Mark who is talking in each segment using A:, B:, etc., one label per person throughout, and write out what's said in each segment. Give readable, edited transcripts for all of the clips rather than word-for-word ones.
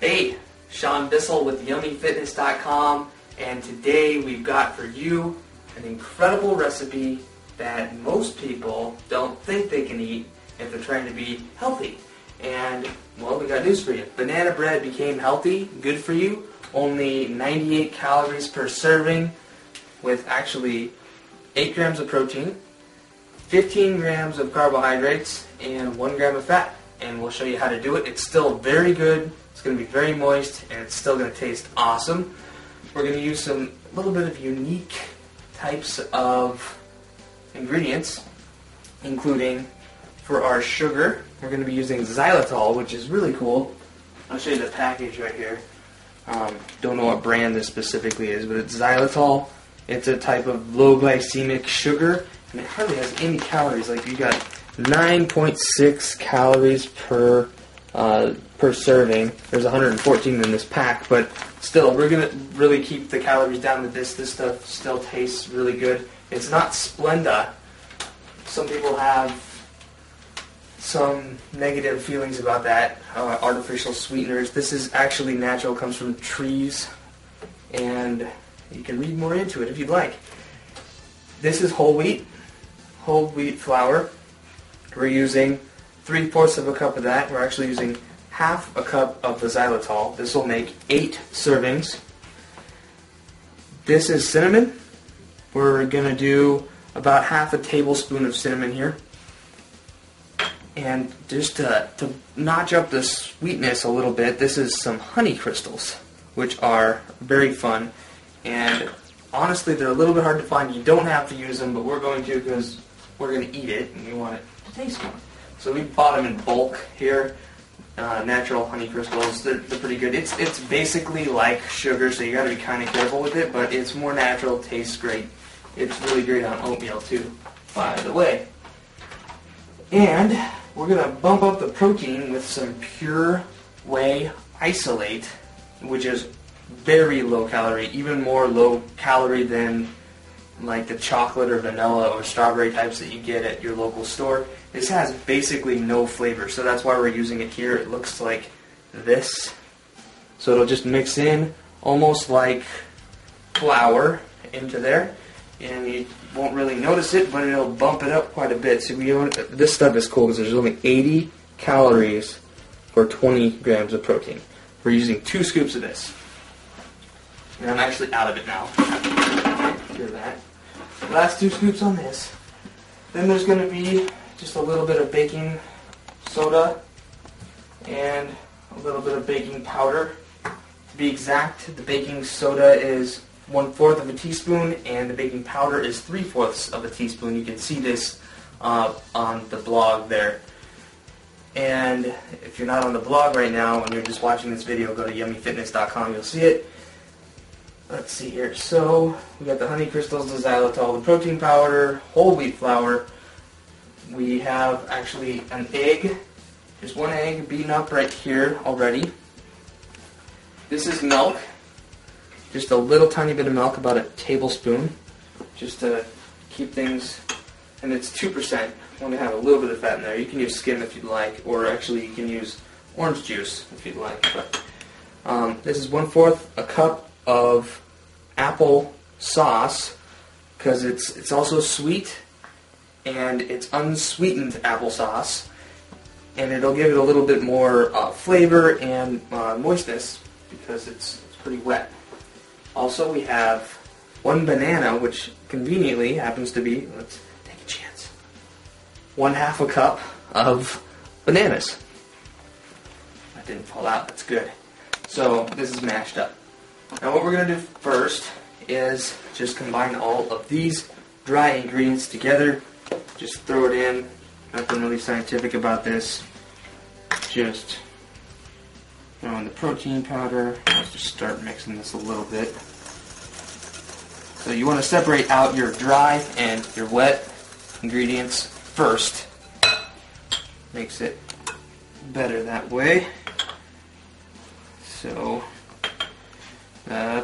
A: Hey, Sean Bissell with YummyFitness.com, and today we've got for you an incredible recipe that most people don't think they can eat if they're trying to be healthy. And, well, we got news for you. Banana bread became healthy, good for you, only 98 calories per serving with actually 8 grams of protein, 15 grams of carbohydrates, and 1 gram of fat. And we'll show you how to do it. It's still very good. It's going to be very moist, and it's still going to taste awesome. We're going to use a little bit of unique types of ingredients, including for our sugar, we're going to be using xylitol, which is really cool. I'll show you the package right here. Don't know what brand this specifically is, but it's xylitol. It's a type of low glycemic sugar, and it hardly has any calories. Like, you got 9.6 calories per serving. There's 114 in this pack, but still, we're gonna really keep the calories down with this. This stuff still tastes really good. It's not Splenda. Some people have some negative feelings about that, artificial sweeteners. This is actually natural, comes from trees, and you can read more into it if you'd like. This is whole wheat flour. We're using 3/4 of a cup of that. We're actually using half a cup of the xylitol. This will make 8 servings. This is cinnamon. We're going to do about half a tablespoon of cinnamon here. And just to notch up the sweetness a little bit, this is some honey crystals, which are very fun. And honestly, they're a little bit hard to find. You don't have to use them, but we're going to because we're going to eat it and we want it to taste good. So we bought them in bulk here. Natural honey crystals. They're pretty good. It's basically like sugar, so you got to be kind of careful with it, but it's more natural, tastes great. It's really great on oatmeal too, by the way. And we're going to bump up the protein with some pure whey isolate, which is very low calorie, even more low calorie than like the chocolate or vanilla or strawberry types that you get at your local store. This has basically no flavor, so that's why we're using it here. It looks like this. So it'll just mix in almost like flour into there, and you won't really notice it, but it'll bump it up quite a bit. So this stuff is cool because there's only 80 calories for 20 grams of protein. We're using 2 scoops of this. And I'm actually out of it now. Hear that. Last 2 scoops on this. Then there's going to be just a little bit of baking soda and a little bit of baking powder. To be exact, the baking soda is 1/4 of a teaspoon and the baking powder is 3/4 of a teaspoon. You can see this on the blog there. And if you're not on the blog right now and you're just watching this video, go to YummyFitness.com. You'll see it. Let's see here. So we got the honey crystals, the xylitol, the protein powder, whole wheat flour. We have actually an egg, just 1 egg beaten up right here already. This is milk, just a little tiny bit of milk, about a tablespoon, just to keep things, and it's 2%. I want to have a little bit of fat in there. You can use skim if you'd like, or actually you can use orange juice if you'd like. But this is 1/4 a cup of apple sauce, because it's also sweet and it's unsweetened applesauce, and it'll give it a little bit more flavor and moistness because it's pretty wet. Also, we have 1 banana, which conveniently happens to be, let's take a chance, 1/2 a cup of bananas. That didn't fall out, that's good. So this is mashed up. Now what we're going to do first is just combine all of these dry ingredients together. Just throw it in. Nothing really scientific about this. Just throw in the protein powder. Let's just start mixing this a little bit. So you want to separate out your dry and your wet ingredients first. Makes it better that way. So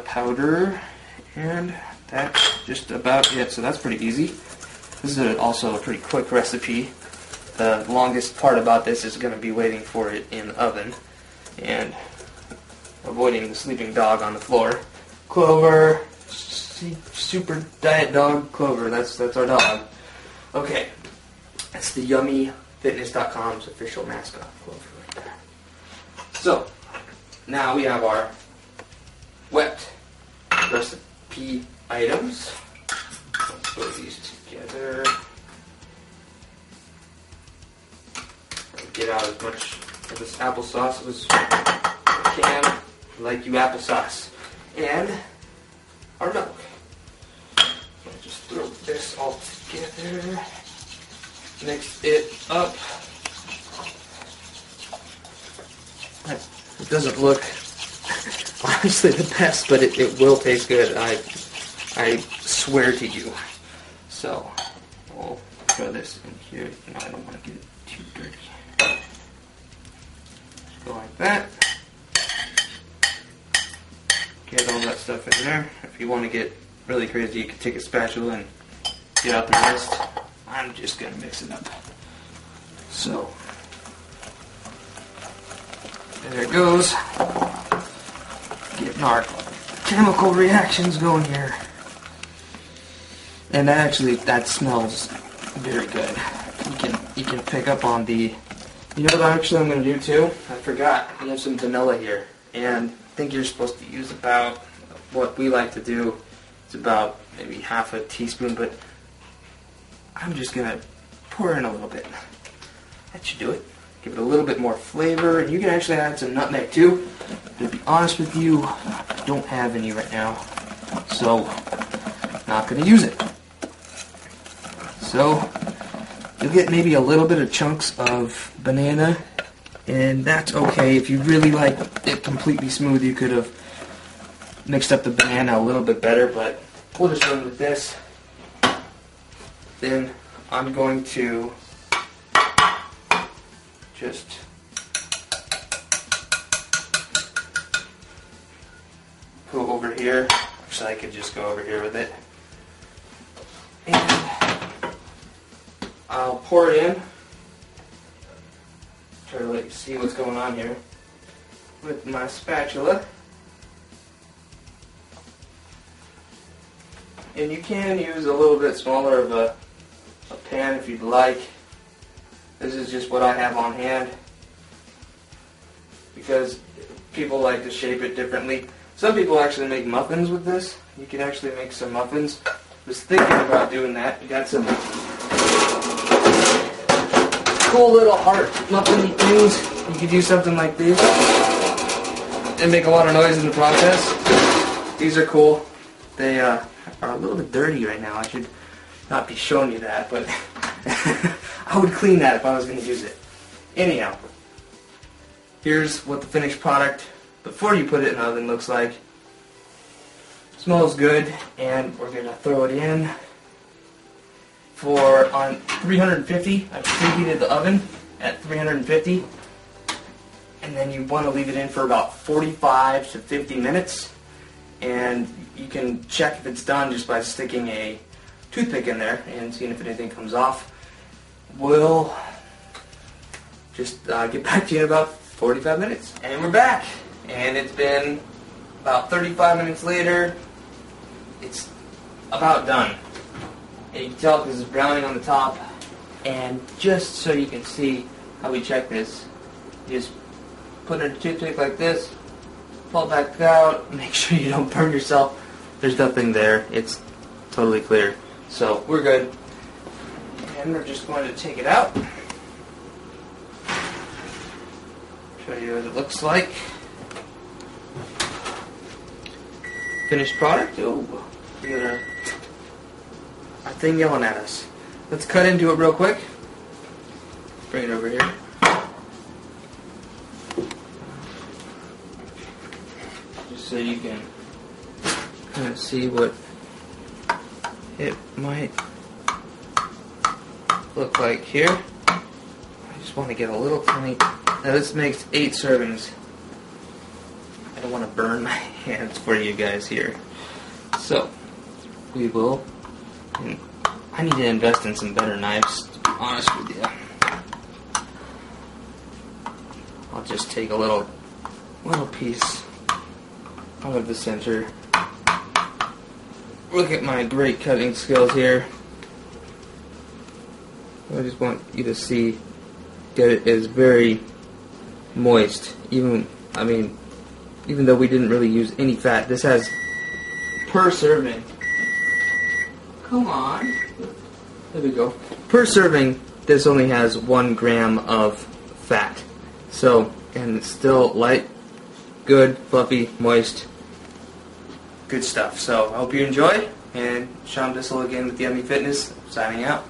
A: powder, and that's just about it. So that's pretty easy. This is also a pretty quick recipe. The longest part about this is going to be waiting for it in the oven. And avoiding the sleeping dog on the floor. Clover, super diet dog Clover. That's our dog. Okay, that's the YummyFitness.com's official mascot, Clover, right there. So now we have our wet recipe items. Let's put these together. Get out as much of this applesauce as I can. I like you applesauce. And our milk. So just throw this all together. Mix it up. It doesn't look honestly the best, but it will taste good. I swear to you. So we'll throw this in here. No, I don't want to get it too dirty. Just go like that. Get all that stuff in there. If you want to get really crazy, you can take a spatula and get out the rest. I'm just going to mix it up. So, there it goes. Getting our chemical reactions going here. And actually, that smells very good. You can pick up on the... You know what actually I'm going to do too? I forgot. We have some vanilla here. And I think you're supposed to use about, what we like to do, is about maybe half a teaspoon, but I'm just going to pour in a little bit. That should do it. Give it a little bit more flavor, and you can actually add some nutmeg too. To be honest with you, I don't have any right now, so not going to use it. So you'll get maybe a little bit of chunks of banana, and that's okay. If you really like it completely smooth, you could have mixed up the banana a little bit better, but we'll just run with this. Then I'm going to just go over here. Actually, I could just go over here with it. And I'll pour it in. Try to let you see what's going on here with my spatula. And you can use a little bit smaller of a pan if you'd like. This is just what I have on hand because people like to shape it differently. Some people actually make muffins with this. You can actually make some muffins. I was thinking about doing that. We got some cool little heart muffin things. You could do something like these and make a lot of noise in the process. These are cool. They are a little bit dirty right now. I should not be showing you that, but I would clean that if I was going to use it. Anyhow, here's what the finished product before you put it in the oven looks like. Smells good, and we're going to throw it in on 350. I've preheated the oven at 350, and then you want to leave it in for about 45 to 50 minutes, and you can check if it's done just by sticking a toothpick in there and seeing if anything comes off. We'll just get back to you in about 45 minutes. And we're back. And it's been about 35 minutes later. It's about done. And you can tell because it's browning on the top. And just so you can see how we check this, you just put in a toothpick like this, pull it back out, make sure you don't burn yourself. There's nothing there. It's totally clear. So we're good. And we're just going to take it out. Show you what it looks like. Finished product. Oh, we got our thing yelling at us. Let's cut into it real quick. Bring it over here. Just so you can kind of see what it might look like here. I just want to get a little tiny. Now this makes 8 servings. I don't want to burn my hands for you guys here. So we will. I need to invest in some better knives, to be honest with you. I'll just take a little piece out of the center. Look at my great cutting skills here. I just want you to see that it is very moist. Even though we didn't really use any fat, this has per serving. Come on. There we go. Per serving, this only has 1 gram of fat. So, and it's still light, good, fluffy, moist, good stuff. So, I hope you enjoy. And Sean Bissell again with Yummy Fitness, signing out.